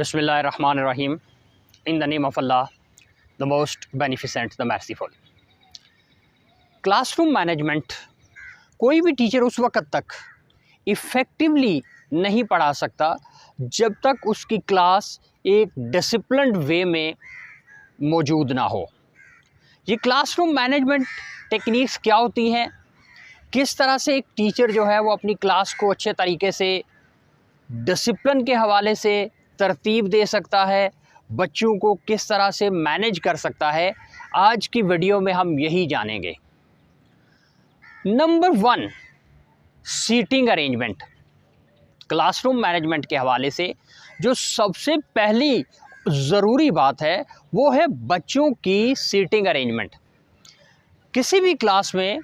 Bismillahirrahmanirrahim. In the name of Allah, the most beneficent, the merciful. Classroom management कोई भी teacher उस वक्त तक इफ़ेक्टिवली नहीं पढ़ा सकता जब तक उसकी क्लास एक डिसिप्लिन्ड वे में मौजूद ना हो। ये क्लासरूम मैनेजमेंट टेक्निक्स क्या होती हैं, किस तरह से एक टीचर जो है वो अपनी क्लास को अच्छे तरीके से डिसिप्लिन के हवाले से तरतीब दे सकता है, बच्चों को किस तरह से मैनेज कर सकता है, आज की वीडियो में हम यही जानेंगे। Number 1, seating arrangement. Classroom management के हवाले से जो सबसे पहली ज़रूरी बात है वो है बच्चों की सीटिंग अरेंजमेंट। किसी भी क्लास में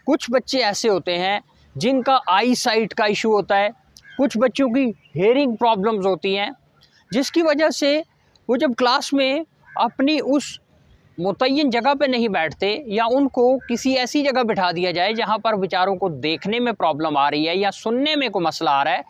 कुछ बच्चे ऐसे होते हैं जिनका आई साइट का इशू होता है, कुछ बच्चों की हेयरिंग प्रॉब्लम्स होती हैं, जिसकी वजह से वो जब क्लास में अपनी उस मुतय्यन जगह पे नहीं बैठते या उनको किसी ऐसी जगह बिठा दिया जाए जहाँ पर बेचारों को देखने में प्रॉब्लम आ रही है या सुनने में कोई मसला आ रहा है,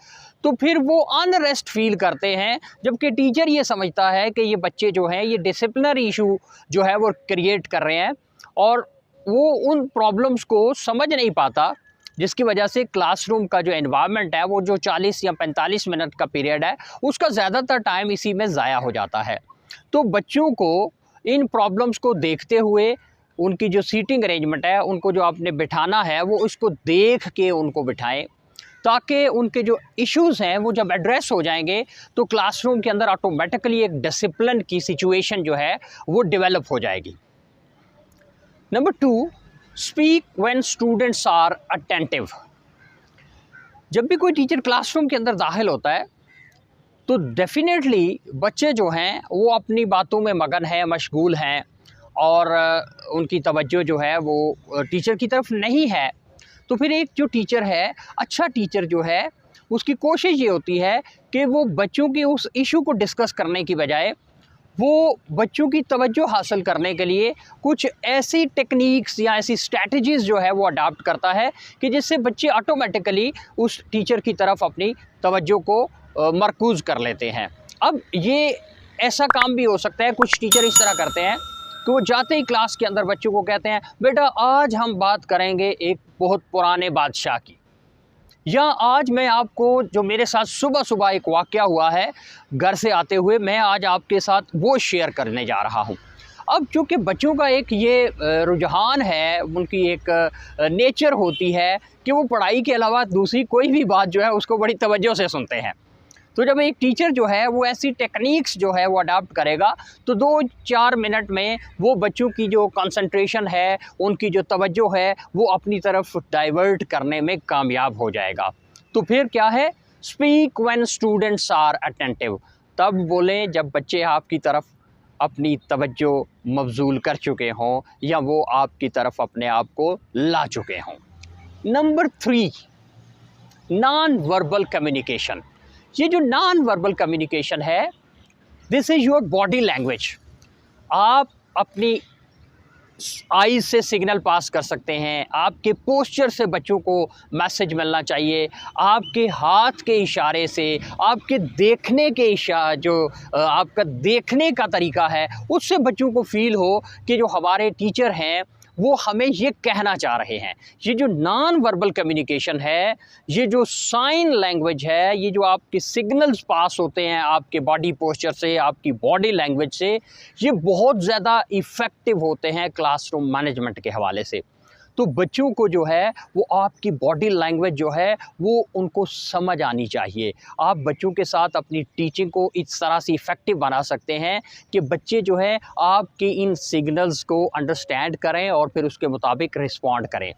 तो फिर वो अनरेस्ट फील करते हैं। जबकि टीचर ये समझता है कि ये बच्चे जो हैं ये डिसिप्लिनरी इशू जो है वो क्रिएट कर रहे हैं और वो उन प्रॉब्लम्स को समझ नहीं पाता, जिसकी वजह से क्लासरूम का जो एनवायरनमेंट है वो जो 40 या 45 मिनट का पीरियड है उसका ज़्यादातर टाइम इसी में ज़ाया हो जाता है। तो बच्चों को इन प्रॉब्लम्स को देखते हुए उनकी जो सीटिंग अरेंजमेंट है, उनको जो आपने बिठाना है वो उसको देख के उनको बिठाएं, ताकि उनके जो इश्यूज़ हैं वो जब एड्रेस हो जाएंगे तो क्लासरूम के अंदर ऑटोमेटिकली एक डिसिप्लिन की सिचुएशन जो है वो डेवलप हो जाएगी। Number 2, speak when students are attentive. जब भी कोई टीचर क्लासरूम के अंदर दाखिल होता है तो डेफिनेटली बच्चे जो हैं वो अपनी बातों में मगन हैं, मशगूल हैं और उनकी तवज्जो जो है वो टीचर की तरफ नहीं है। तो फिर एक जो टीचर है, अच्छा टीचर जो है, उसकी कोशिश ये होती है कि वो बच्चों के उस इशू को डिस्कस करने की बजाय वो बच्चों की तवज्जो हासिल करने के लिए कुछ ऐसी टेक्निक्स या ऐसी स्ट्रैटेजीज़ जो है वो अडॉप्ट करता है कि जिससे बच्चे ऑटोमेटिकली उस टीचर की तरफ अपनी तवज्जो को मरकूज़ कर लेते हैं। अब ये ऐसा काम भी हो सकता है, कुछ टीचर इस तरह करते हैं कि वो जाते ही क्लास के अंदर बच्चों को कहते हैं, बेटा आज हम बात करेंगे एक बहुत पुराने बादशाह की, या आज मैं आपको जो मेरे साथ सुबह सुबह एक वाक़या हुआ है घर से आते हुए, मैं आज आपके साथ वो शेयर करने जा रहा हूँ। अब चूँकि बच्चों का एक ये रुझान है, उनकी एक नेचर होती है कि वो पढ़ाई के अलावा दूसरी कोई भी बात जो है उसको बड़ी तवज्जो से सुनते हैं। तो जब एक टीचर जो है वो ऐसी टेक्निक्स जो है वो अडॉप्ट करेगा तो 2-4 मिनट में वो बच्चों की जो कंसंट्रेशन है, उनकी जो तवज्जो है वो अपनी तरफ डाइवर्ट करने में कामयाब हो जाएगा। तो फिर क्या है, speak when students are attentive. तब बोलें जब बच्चे आपकी तरफ अपनी तवज्जो मबजूल कर चुके हों या वो आपकी तरफ अपने आप को ला चुके हों। Number 3, non verbal communication. ये जो नॉन वर्बल कम्युनिकेशन है, this is your body language. आप अपनी आईज से सिग्नल पास कर सकते हैं, आपके पोस्चर से बच्चों को मैसेज मिलना चाहिए, आपके हाथ के इशारे से, आपके देखने के आपका देखने का तरीका है उससे बच्चों को फील हो कि जो हमारे टीचर हैं वो हमें ये कहना चाह रहे हैं। ये जो नॉन वर्बल कम्युनिकेशन है, ये जो साइन लैंग्वेज है, ये जो आपके सिग्नल्स पास होते हैं आपके बॉडी पोस्चर से, आपकी बॉडी लैंग्वेज से, ये बहुत ज़्यादा इफ़ेक्टिव होते हैं क्लासरूम मैनेजमेंट के हवाले से। तो बच्चों को जो है वो आपकी बॉडी लैंग्वेज जो है वो उनको समझ आनी चाहिए। आप बच्चों के साथ अपनी टीचिंग को इस तरह से इफ़ेक्टिव बना सकते हैं कि बच्चे जो है आपके इन सिग्नल्स को अंडरस्टैंड करें और फिर उसके मुताबिक रिस्पॉन्ड करें।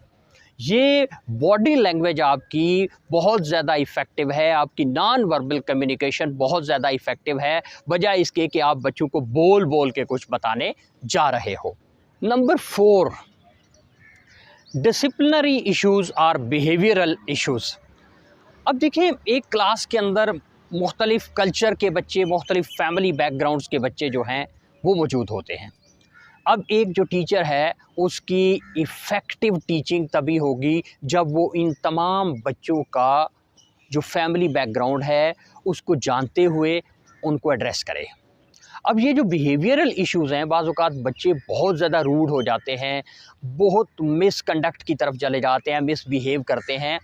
ये बॉडी लैंग्वेज आपकी बहुत ज़्यादा इफ़ेक्टिव है, आपकी नॉन वर्बल कम्युनिकेशन बहुत ज़्यादा इफ़ेक्टिव है, बजाय इसके कि आप बच्चों को बोल बोल के कुछ बताने जा रहे हो। नंबर 4, डिसिप्लिनरी इश्यूज़ और बिहेवियरल इश्यूज़। अब देखिए, एक क्लास के अंदर मुख्तलिफ़ कल्चर के बच्चे, मुख्तलिफ़ फैमिली बैकग्राउंड्स के बच्चे जो हैं वो मौजूद होते हैं। अब एक जो टीचर है उसकी इफ़ेक्टिव टीचिंग तभी होगी जब वो इन तमाम बच्चों का जो फैमिली बैकग्राउंड है उसको जानते हुए उनको एड्रेस करें। अब ये जो बिहेवियरल इश्यूज़ हैं, बाज़ औक़ात बच्चे बहुत ज़्यादा रूड हो जाते हैं, बहुत मिसकंडक्ट की तरफ चले जाते हैं, मिसबिहेव करते हैं,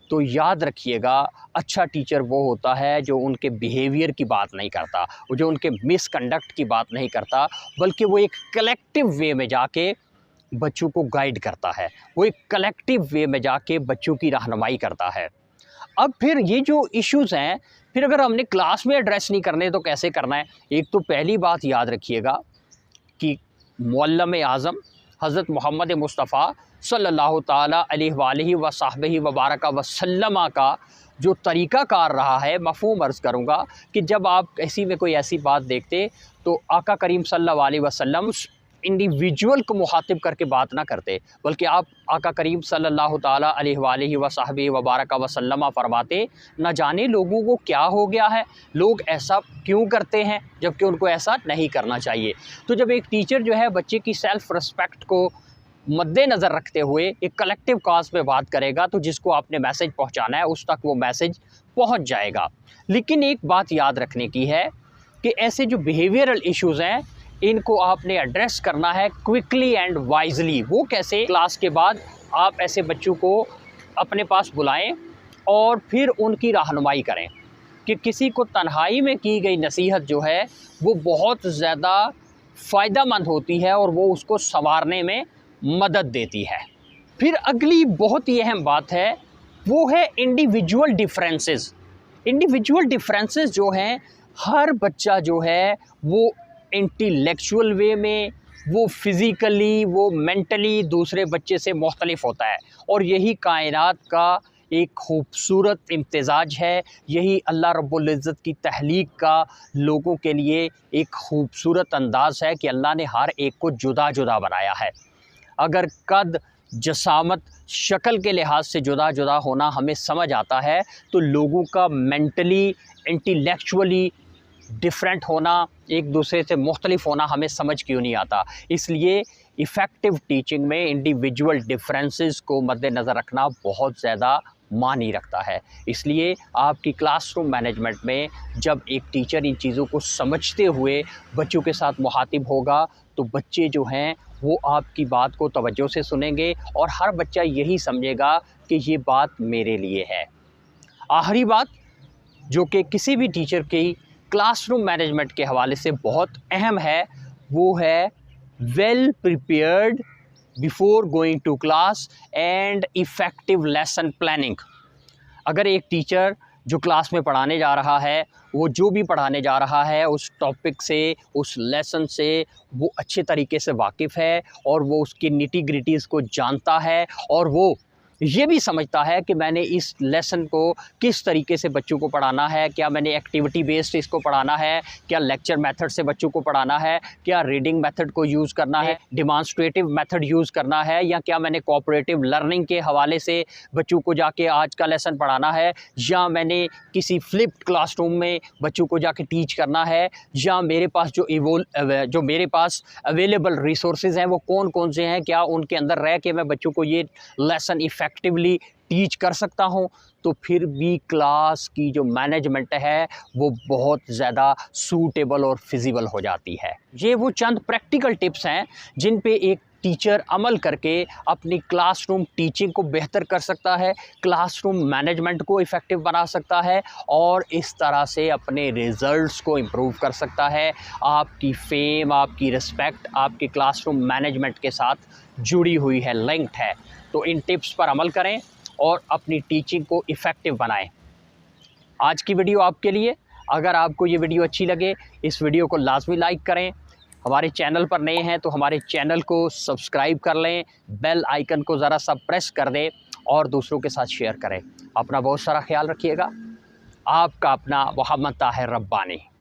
तो याद रखिएगा अच्छा टीचर वो होता है जो उनके बिहेवियर की बात नहीं करता, वो जो उनके मिसकंडक्ट की बात नहीं करता, बल्कि वो एक कलेक्टिव वे में जाके बच्चों को गाइड करता है, वो एक कलेक्टिव वे में जाके बच्चों की रहनुमाई करता है। अब फिर ये जो इश्यूज़ हैं, फिर अगर हमने क्लास में एड्रेस नहीं करने तो कैसे करना है? एक तो पहली बात याद रखिएगा कि मुअल्लिम आज़म हज़रत मोहम्मद मुस्तफ़ा सल्लल्लाहु ताला अलैहि व सहबिही व बारका व सल्लमा का जो तरीक़ाकार रहा है, मफ़हूम अर्ज़ करूँगा कि जब आप ऐसी में कोई ऐसी बात देखते तो आका करीम सल्लल्लाहु अलैहि वसल्लम इंडिविजुअल को मुखातिब करके बात ना करते, बल्कि आप आका करीम सल्लल्लाहु ताला अलैहि व सहबिही व बारका व सल्लमा फरमाते, न जाने लोगों को क्या हो गया है, लोग ऐसा क्यों करते हैं जबकि उनको ऐसा नहीं करना चाहिए। तो जब एक टीचर जो है बच्चे की सेल्फ़ रिस्पेक्ट को मद्देनज़र रखते हुए एक कलेक्टिव काज पे बात करेगा, तो जिसको आपने मैसेज पहुंचाना है उस तक वो मैसेज पहुंच जाएगा। लेकिन एक बात याद रखने की है कि ऐसे जो बिहेवियरल इश्यूज़ हैं, इनको आपने एड्रेस करना है क्विकली एंड वाइजली। वो कैसे? क्लास के बाद आप ऐसे बच्चों को अपने पास बुलाएं और फिर उनकी रहनुमाई करें कि किसी को तन्हाई में की गई नसीहत जो है वो बहुत ज़्यादा फ़ायदेमंद होती है और वो उसको संवारने में मदद देती है। फिर अगली बहुत ही अहम बात है, वो है इंडिविजुअल डिफरेंसेस। इंडिविजुअल डिफरेंसेस जो हैं, हर बच्चा जो है वो इंटेलेक्चुअल वे में, वो फिज़िकली, वो मेंटली दूसरे बच्चे से मुख्तलिफ होता है, और यही कायनात का एक खूबसूरत इम्तिज़ाज है। यही अल्लाह रब्बुल इज़्ज़त की तहलीक का लोगों के लिए एक खूबसूरत अंदाज़ है कि अल्लाह ने हर एक को जुदा जुदा बनाया है। अगर कद, जसामत, शक्ल के लिहाज से जुदा जुदा होना हमें समझ आता है, तो लोगों का मेंटली, इंटेलेक्चुअली डिफरेंट होना, एक दूसरे से मुख्तलिफ होना हमें समझ क्यों नहीं आता। इसलिए इफ़ेक्टिव टीचिंग में इंडिविजुअल डिफरेंसेस को मद्देनज़र रखना बहुत ज़्यादा मानी रखता है। इसलिए आपकी क्लासरूम मैनेजमेंट में जब एक टीचर इन चीज़ों को समझते हुए बच्चों के साथ मुखातिब होगा, तो बच्चे जो हैं वो आपकी बात को तवज्जो से सुनेंगे और हर बच्चा यही समझेगा कि ये बात मेरे लिए है। आखिरी बात जो कि किसी भी टीचर की क्लासरूम मैनेजमेंट के हवाले से बहुत अहम है, वो है well prepared before going to class and effective lesson planning. अगर एक टीचर जो क्लास में पढ़ाने जा रहा है, वो जो भी पढ़ाने जा रहा है उस टॉपिक से, उस लेसन से वो अच्छे तरीके से वाकिफ़ है और वो उसकी निटी ग्रिटीज़ को जानता है, और वो ये भी समझता है कि मैंने इस लेसन को किस तरीके से बच्चों को पढ़ाना है, क्या मैंने एक्टिविटी बेस्ड इसको पढ़ाना है, क्या लेक्चर मेथड से बच्चों को पढ़ाना है, क्या रीडिंग मेथड को यूज़ करना है, डिमॉन्स्ट्रेटिव मेथड यूज़ करना है, या क्या मैंने कोऑपरेटिव लर्निंग के हवाले से बच्चों को जाके आज का लेसन पढ़ाना है, या मैंने किसी फ्लिप्ड क्लासरूम में बच्चों को जाके टीच करना है, या मेरे पास जो मेरे पास अवेलेबल रिसोर्सेज हैं वो कौन कौन से हैं, क्या उनके अंदर रह के मैं बच्चों को ये लेसन इफ़ेक्टिवली टीच कर सकता हूं। तो फिर भी क्लास की जो मैनेजमेंट है वो बहुत ज़्यादा सूटेबल और फिजिबल हो जाती है। ये वो चंद प्रैक्टिकल टिप्स हैं जिन पे एक टीचर अमल करके अपनी क्लासरूम टीचिंग को बेहतर कर सकता है, क्लासरूम मैनेजमेंट को इफ़ेक्टिव बना सकता है और इस तरह से अपने रिज़ल्ट्स को इम्प्रूव कर सकता है। आपकी फेम, आपकी रिस्पेक्ट आपके क्लासरूम मैनेजमेंट के साथ जुड़ी हुई है, लिंक्ड है। तो इन टिप्स पर अमल करें और अपनी टीचिंग को इफ़ेक्टिव बनाएं। आज की वीडियो आपके लिए। अगर आपको ये वीडियो अच्छी लगे, इस वीडियो को लाजमी लाइक करें। हमारे चैनल पर नए हैं तो हमारे चैनल को सब्सक्राइब कर लें, बेल आइकन को ज़रा सा प्रेस कर दें और दूसरों के साथ शेयर करें। अपना बहुत सारा ख्याल रखिएगा। आपका अपना मोहम्मद ताहिर रब्बानी।